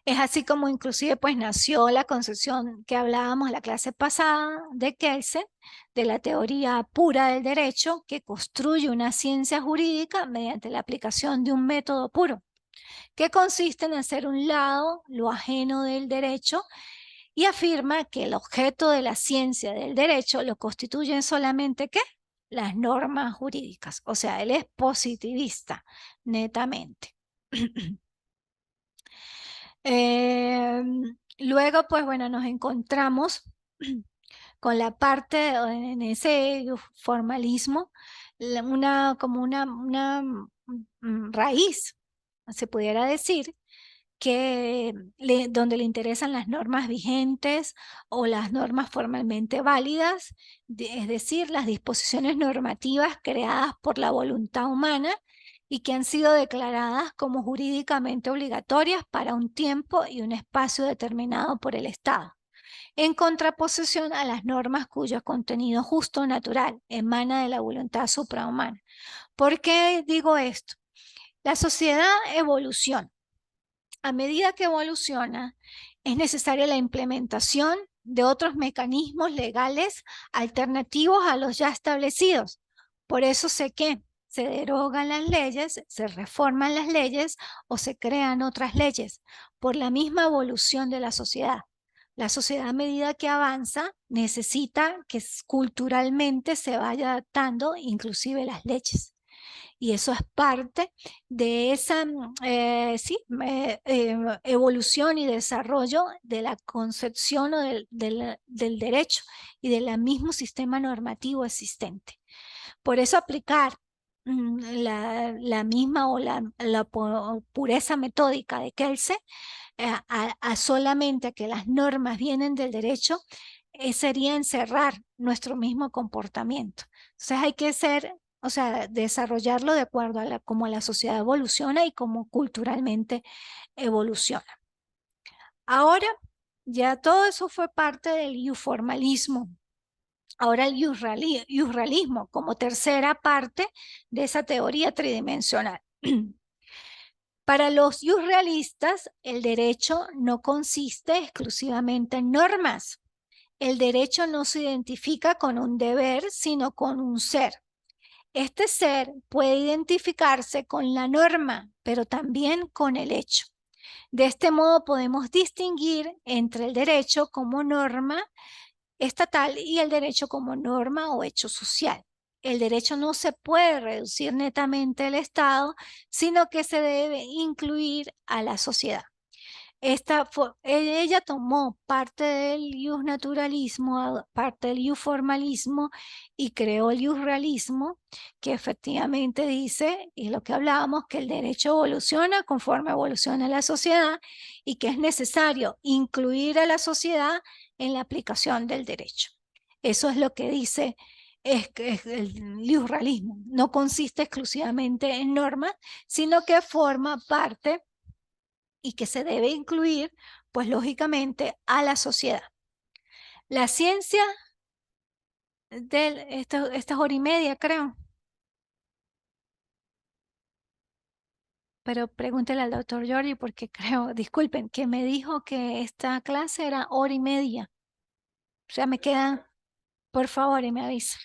Speaker 1: Es así como inclusive pues nació la concepción que hablábamos en la clase pasada de Kelsen, de la teoría pura del derecho, que construye una ciencia jurídica mediante la aplicación de un método puro, que consiste en hacer un lado lo ajeno del derecho y afirma que el objeto de la ciencia del derecho lo constituyen solamente ¿qué? Las normas jurídicas. O sea, él es positivista, netamente. Luego, pues bueno, nos encontramos con la parte en ese formalismo, como una raíz, se pudiera decir, que donde le interesan las normas vigentes o las normas formalmente válidas, es decir, las disposiciones normativas creadas por la voluntad humana y que han sido declaradas como jurídicamente obligatorias para un tiempo y un espacio determinado por el Estado, en contraposición a las normas cuyo contenido justo natural emana de la voluntad suprahumana. ¿Por qué digo esto? La sociedad evoluciona. A medida que evoluciona, es necesaria la implementación de otros mecanismos legales alternativos a los ya establecidos. Por eso sé que se derogan las leyes, se reforman las leyes o se crean otras leyes por la misma evolución de la sociedad. La sociedad, a medida que avanza, necesita que culturalmente se vaya adaptando inclusive las leyes. Y eso es parte de esa sí, evolución y desarrollo de la concepción o del derecho y del mismo sistema normativo existente. Por eso aplicar la misma o la pureza metódica de Kelsen a solamente que las normas vienen del derecho, sería encerrar nuestro mismo comportamiento. Entonces hay que ser, o sea, desarrollarlo de acuerdo a cómo la sociedad evoluciona y cómo culturalmente evoluciona. Ahora, ya todo eso fue parte del formalismo. Ahora el realismo como tercera parte de esa teoría tridimensional. Para los realistas, el derecho no consiste exclusivamente en normas. El derecho no se identifica con un deber, sino con un ser. Este ser puede identificarse con la norma, pero también con el hecho. De este modo podemos distinguir entre el derecho como norma estatal y el derecho como norma o hecho social. El derecho no se puede reducir netamente al Estado, sino que se debe incluir a la sociedad. Ella tomó parte del naturalismo, parte del formalismo y creó el realismo, que efectivamente dice, y lo que hablábamos, que el derecho evoluciona conforme evoluciona la sociedad y que es necesario incluir a la sociedad en la aplicación del derecho. Eso es lo que dice es el realismo. No consiste exclusivamente en normas, sino que forma parte y que se debe incluir, pues lógicamente, a la sociedad. La ciencia de esta es hora y media, creo. Pero pregúntele al doctor Giorgi porque creo, disculpen, que me dijo que esta clase era hora y media. O sea, me quedan, por favor, y me avisa.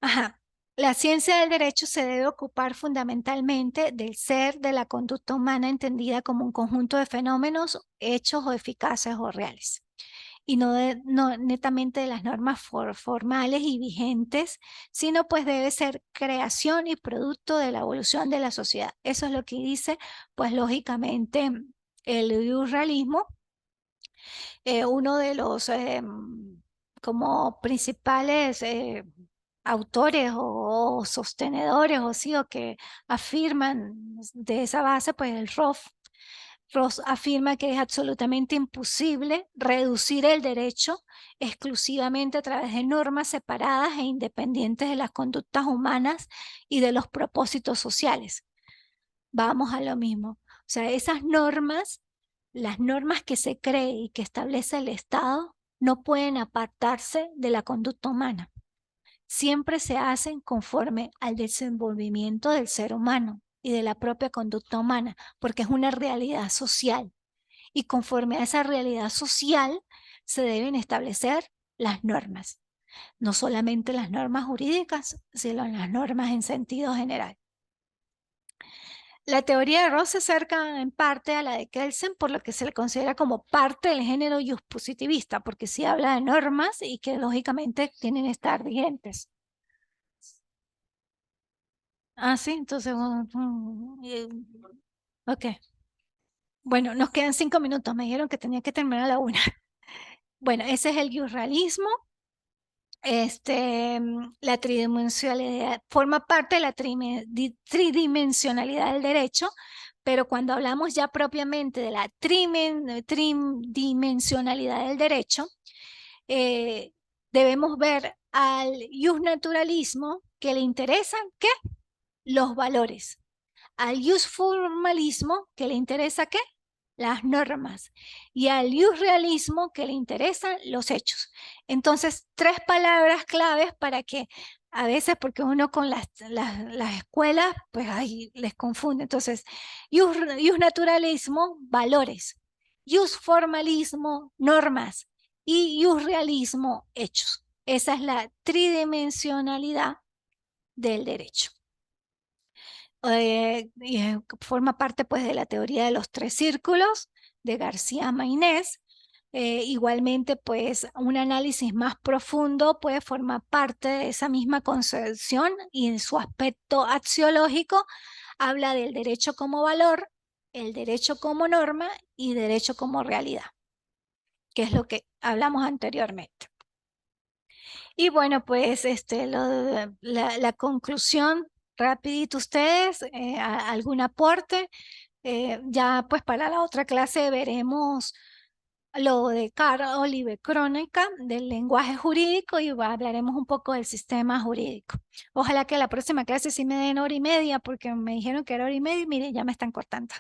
Speaker 1: Ajá. La ciencia del derecho se debe ocupar fundamentalmente del ser, de la conducta humana entendida como un conjunto de fenómenos, hechos o eficaces o reales, y no netamente de las normas formales y vigentes, sino pues debe ser creación y producto de la evolución de la sociedad. Eso es lo que dice, pues lógicamente, el realismo. Uno de los como principales autores o sostenedores o sí, o que afirman de esa base, pues el Ross afirma que es absolutamente imposible reducir el derecho exclusivamente a través de normas separadas e independientes de las conductas humanas y de los propósitos sociales. Vamos a lo mismo. O sea, esas normas, las normas que se cree y que establece el Estado, no pueden apartarse de la conducta humana. Siempre se hacen conforme al desenvolvimiento del ser humano y de la propia conducta humana, porque es una realidad social. Y conforme a esa realidad social se deben establecer las normas, no solamente las normas jurídicas, sino las normas en sentido general. La teoría de Ross se acerca en parte a la de Kelsen, por lo que se le considera como parte del género positivista, porque sí habla de normas y que lógicamente tienen que estar vigentes. Ah, sí, entonces, ok. Bueno, nos quedan 5 minutos. Me dijeron que tenía que terminar a la 1. Bueno, ese es el surrealismo. La tridimensionalidad forma parte de la tridimensionalidad del derecho, pero cuando hablamos ya propiamente de la tridimensionalidad del derecho, eh, debemos ver al justnaturalismo que le interesan, ¿qué? Los valores. Al formalismo que le interesa, ¿qué? Las normas. Y al realismo que le interesan los hechos. Entonces, 3 palabras claves para que a veces, porque uno con las escuelas, pues ahí les confunde. Entonces, naturalismo, valores. Formalismo, normas. Y realismo, hechos. Esa es la tridimensionalidad del derecho. Forma parte pues de la teoría de los 3 círculos de García Mainés. Igualmente pues un análisis más profundo puede formar parte de esa misma concepción y en su aspecto axiológico habla del derecho como valor, el derecho como norma y derecho como realidad, que es lo que hablamos anteriormente. Y bueno, pues la conclusión, rapidito ustedes, algún aporte. Ya pues para la otra clase veremos lo de Carl Oliver Crónica del lenguaje jurídico y hablaremos un poco del sistema jurídico. Ojalá que la próxima clase sí me den 1 hora y media porque me dijeron que era 1 hora y media y mire, ya me están cortando.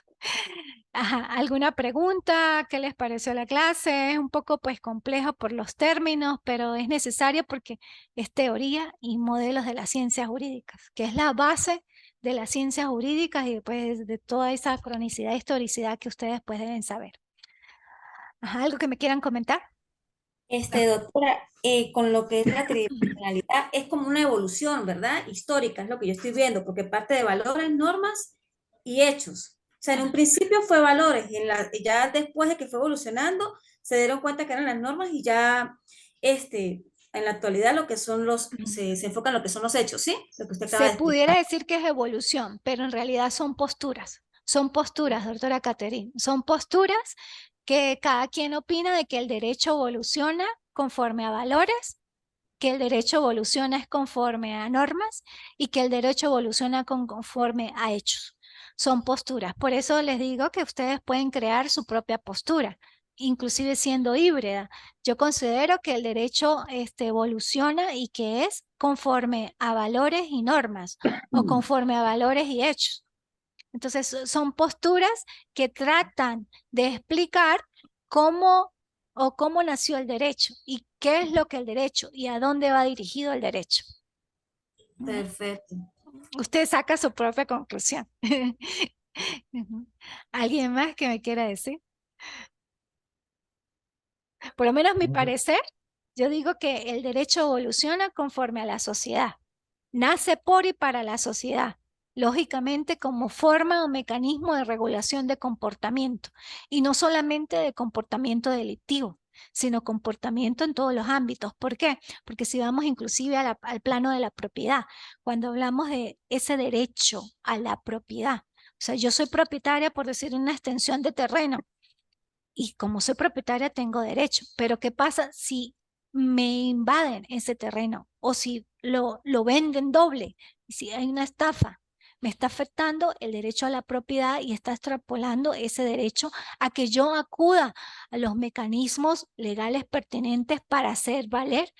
Speaker 1: Ajá, ¿alguna pregunta? ¿Qué les pareció la clase? Es un poco pues complejo por los términos, pero es necesario porque es teoría y modelos de las ciencias jurídicas, que es la base de las ciencias jurídicas y pues de toda esa cronicidad e historicidad que ustedes pues deben saber. Ajá, ¿algo que me quieran comentar?
Speaker 3: Doctora, con lo que es la tridimensionalidad, es como una evolución, ¿verdad? Histórica, es lo que yo estoy viendo, porque parte de valores, normas y hechos. O sea, en un principio fue valores, ya después de que fue evolucionando, se dieron cuenta que eran las normas y ya, en la actualidad lo que son se enfoca en lo que son los hechos, ¿sí? Lo que usted acaba
Speaker 1: Se
Speaker 3: de
Speaker 1: pudiera
Speaker 3: explicar.
Speaker 1: decir que es evolución, pero en realidad son posturas. Son posturas, doctora Catherine. Son posturas que cada quien opina de que el derecho evoluciona conforme a valores, que el derecho evoluciona es conforme a normas y que el derecho evoluciona conforme a hechos. Son posturas. Por eso les digo que ustedes pueden crear su propia postura, inclusive siendo híbrida. Yo considero que el derecho evoluciona y que es conforme a valores y normas o conforme a valores y hechos. Entonces, son posturas que tratan de explicar cómo o cómo nació el derecho y qué es lo que el derecho y a dónde va dirigido el derecho.
Speaker 3: Perfecto.
Speaker 1: Usted saca su propia conclusión. ¿Alguien más que me quiera decir? Por lo menos mi parecer, yo digo que el derecho evoluciona conforme a la sociedad. Nace por y para la sociedad, lógicamente como forma o mecanismo de regulación de comportamiento, y no solamente de comportamiento delictivo, sino comportamiento en todos los ámbitos. ¿Por qué? Porque si vamos inclusive al plano de la propiedad, cuando hablamos de ese derecho a la propiedad, o sea, yo soy propietaria, por decir, una extensión de terreno, y como soy propietaria tengo derecho, pero ¿qué pasa si me invaden ese terreno o si lo venden doble, si hay una estafa, me está afectando el derecho a la propiedad y está extrapolando ese derecho a que yo acuda a los mecanismos legales pertinentes para hacer valer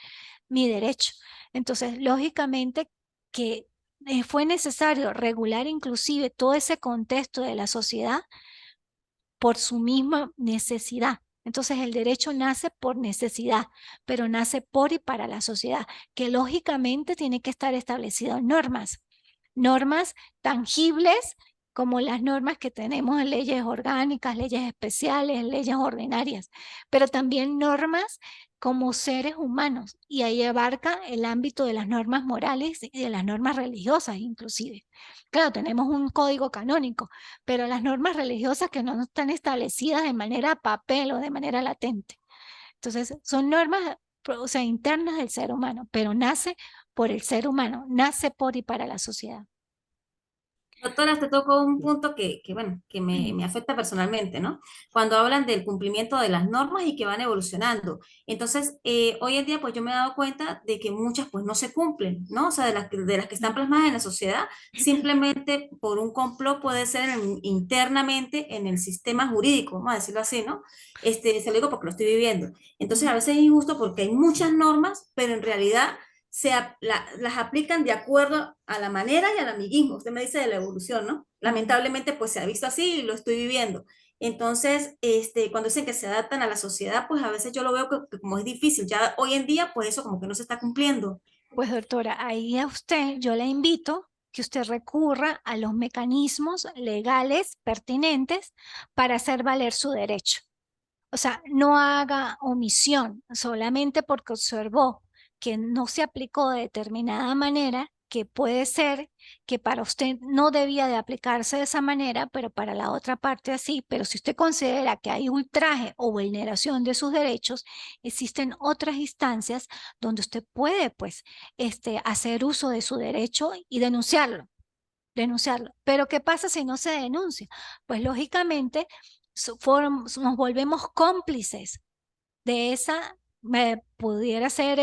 Speaker 1: mi derecho. Entonces, lógicamente que fue necesario regular inclusive todo ese contexto de la sociedad por su misma necesidad. Entonces el derecho nace por necesidad, pero nace por y para la sociedad, que lógicamente tiene que estar establecido en normas, normas tangibles como las normas que tenemos en leyes orgánicas, leyes especiales, leyes ordinarias, pero también normas como seres humanos, y ahí abarca el ámbito de las normas morales y de las normas religiosas inclusive. Claro, tenemos un código canónico, pero las normas religiosas que no están establecidas de manera papel o de manera latente. Entonces, son normas, o sea, internas del ser humano, pero nace por el ser humano, nace por y para la sociedad.
Speaker 3: Doctora, te tocó un punto bueno, que me afecta personalmente, ¿no? Cuando hablan del cumplimiento de las normas y que van evolucionando. Entonces, hoy en día, pues yo me he dado cuenta de que muchas, pues no se cumplen, ¿no? O sea, de las que están plasmadas en la sociedad, simplemente por un complot puede ser internamente en el sistema jurídico, vamos a decirlo así, ¿no? Se lo digo porque lo estoy viviendo. Entonces, a veces es injusto porque hay muchas normas, pero en realidad las aplican de acuerdo a la manera y al amiguismo. Usted me dice de la evolución, ¿no? Lamentablemente, pues se ha visto así y lo estoy viviendo. Entonces, cuando dicen que se adaptan a la sociedad, pues a veces yo lo veo que como es difícil. Ya hoy en día, pues eso como que no se está cumpliendo.
Speaker 1: Pues doctora, ahí a usted yo la invito que usted recurra a los mecanismos legales pertinentes para hacer valer su derecho. O sea, no haga omisión solamente porque observó que no se aplicó de determinada manera, que puede ser que para usted no debía de aplicarse de esa manera, pero para la otra parte así. Pero si usted considera que hay ultraje o vulneración de sus derechos, existen otras instancias donde usted puede, pues, hacer uso de su derecho y denunciarlo. Pero ¿qué pasa si no se denuncia? Pues lógicamente nos volvemos cómplices de esa, pudiera ser,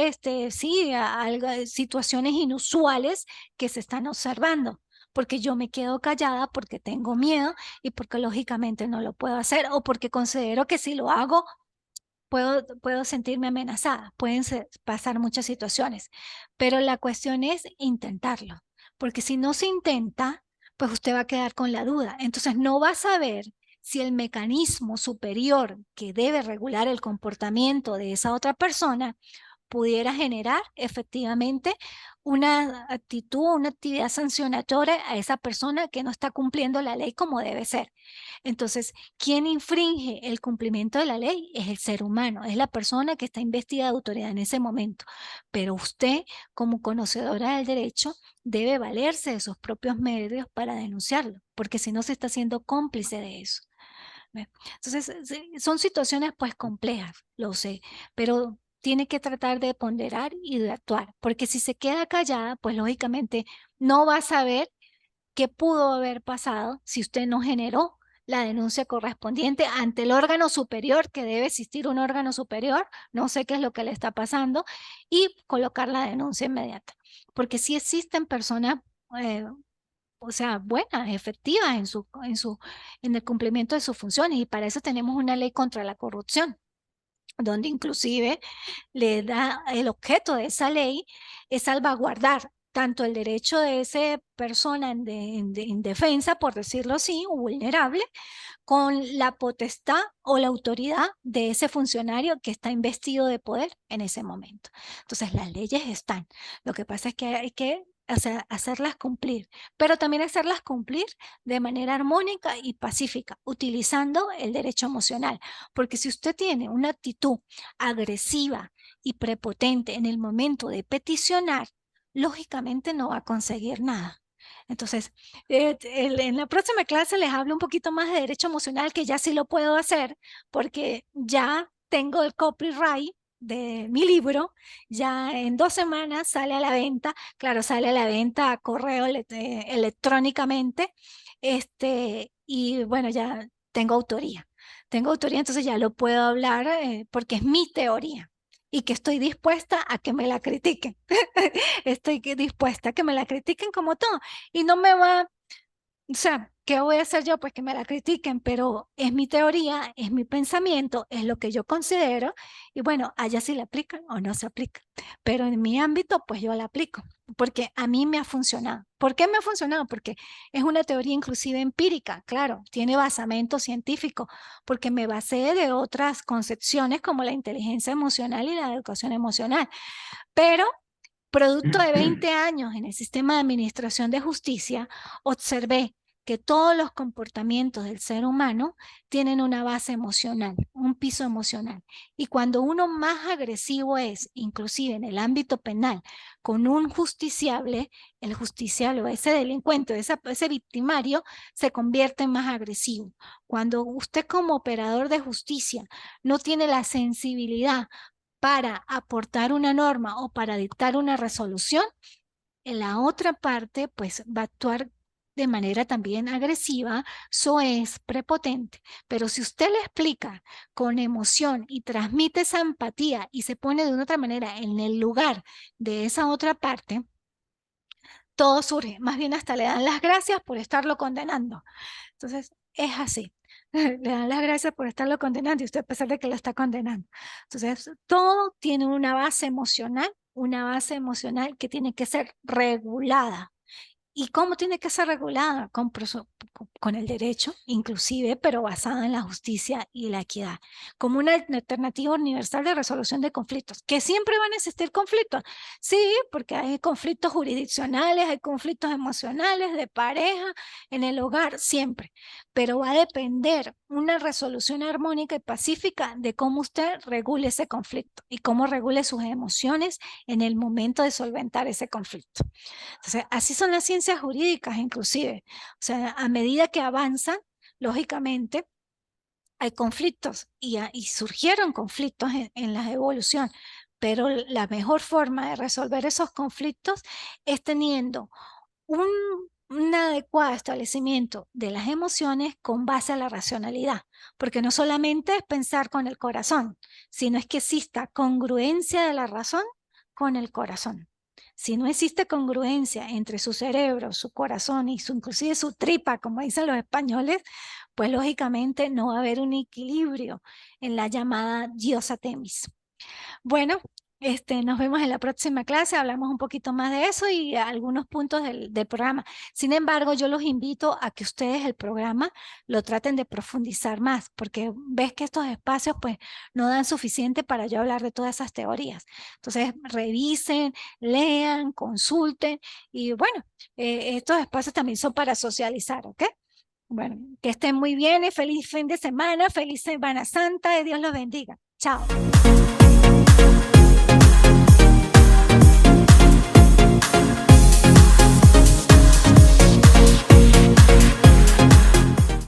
Speaker 1: sí, algo, situaciones inusuales que se están observando. Porque yo me quedo callada porque tengo miedo y porque lógicamente no lo puedo hacer o porque considero que si lo hago puedo sentirme amenazada. Pueden pasar muchas situaciones, pero la cuestión es intentarlo, porque si no se intenta, pues usted va a quedar con la duda. Entonces no va a saber si el mecanismo superior que debe regular el comportamiento de esa otra persona pudiera generar efectivamente una actitud, una actividad sancionatoria a esa persona que no está cumpliendo la ley como debe ser. Entonces, ¿quién infringe el cumplimiento de la ley? Es el ser humano, es la persona que está investida de autoridad en ese momento. Pero usted, como conocedora del derecho, debe valerse de sus propios medios para denunciarlo, porque si no se está siendo cómplice de eso. ¿Ve? Entonces, sí, son situaciones pues complejas, lo sé, pero tiene que tratar de ponderar y de actuar, porque si se queda callada, pues lógicamente no va a saber qué pudo haber pasado si usted no generó la denuncia correspondiente ante el órgano superior, que debe existir un órgano superior, no sé qué es lo que le está pasando, y colocar la denuncia inmediata, porque si existen personas eh, o sea, buenas, efectivas en el cumplimiento de sus funciones. Y para eso tenemos una ley contra la corrupción, donde inclusive le da el objeto de esa ley es salvaguardar tanto el derecho de esa persona en defensa, por decirlo así, o vulnerable, con la potestad o la autoridad de ese funcionario que está investido de poder en ese momento. Entonces, las leyes están. Lo que pasa es que hay que hacerlas cumplir, pero también hacerlas cumplir de manera armónica y pacífica, utilizando el derecho emocional. Porque si usted tiene una actitud agresiva y prepotente en el momento de peticionar, lógicamente no va a conseguir nada. Entonces, en la próxima clase les hablo un poquito más de derecho emocional, que ya sí lo puedo hacer, porque ya tengo el copyright de mi libro, ya en 2 semanas sale a la venta, claro, sale a la venta a correo electrónicamente, y bueno, ya tengo autoría, entonces ya lo puedo hablar porque es mi teoría. y que estoy dispuesta a que me la critiquen. Estoy dispuesta a que me la critiquen como todo. Y no me va, o sea, ¿qué voy a hacer yo? Pues que me la critiquen, pero es mi teoría, es mi pensamiento, es lo que yo considero, y bueno, allá sí la aplican o no se aplica. Pero en mi ámbito, pues yo la aplico, porque a mí me ha funcionado. ¿Por qué me ha funcionado? Porque es una teoría inclusive empírica, claro, tiene basamento científico, porque me basé de otras concepciones como la inteligencia emocional y la educación emocional. Pero producto de 20 años en el sistema de administración de justicia, observé que todos los comportamientos del ser humano tienen una base emocional, un piso emocional. Y cuando uno más agresivo es, inclusive en el ámbito penal, con un justiciable, el justiciable o ese delincuente, ese victimario, se convierte en más agresivo. Cuando usted como operador de justicia no tiene la sensibilidad para aportar una norma o para dictar una resolución, en la otra parte pues va a actuar de manera también agresiva, soez, prepotente. Pero si usted le explica con emoción y transmite esa empatía y se pone de una otra manera en el lugar de esa otra parte, todo surge. Más bien hasta le dan las gracias por estarlo condenando. Entonces, es así. Le dan las gracias por estarlo condenando y usted a pesar de que lo está condenando. Entonces, todo tiene una base emocional que tiene que ser regulada. ¿Y cómo tiene que ser regulada? Con el derecho, inclusive, pero basada en la justicia y la equidad, como una alternativa universal de resolución de conflictos, que siempre van a existir conflictos. Sí, porque hay conflictos jurisdiccionales, hay conflictos emocionales, de pareja, en el hogar, siempre. Pero va a depender una resolución armónica y pacífica de cómo usted regule ese conflicto y cómo regule sus emociones en el momento de solventar ese conflicto. Entonces, así son las ciencias jurídicas inclusive. O sea, a medida que avanzan, lógicamente, hay conflictos y surgieron conflictos en la evolución, pero la mejor forma de resolver esos conflictos es teniendo un, un adecuado establecimiento de las emociones con base a la racionalidad, porque no solamente es pensar con el corazón, sino es que exista congruencia de la razón con el corazón. Si no existe congruencia entre su cerebro, su corazón y inclusive su tripa, como dicen los españoles, pues lógicamente no va a haber un equilibrio en la llamada diosa Temis. Bueno, nos vemos en la próxima clase, hablamos un poquito más de eso y algunos puntos del programa. Sin embargo, yo los invito a que ustedes el programa lo traten de profundizar más, porque ves que estos espacios pues no dan suficiente para yo hablar de todas esas teorías. Entonces, revisen, lean, consulten y bueno, estos espacios también son para socializar, ¿ok? Bueno, que estén muy bien y feliz fin de semana, feliz Semana Santa, y Dios los bendiga. Chao.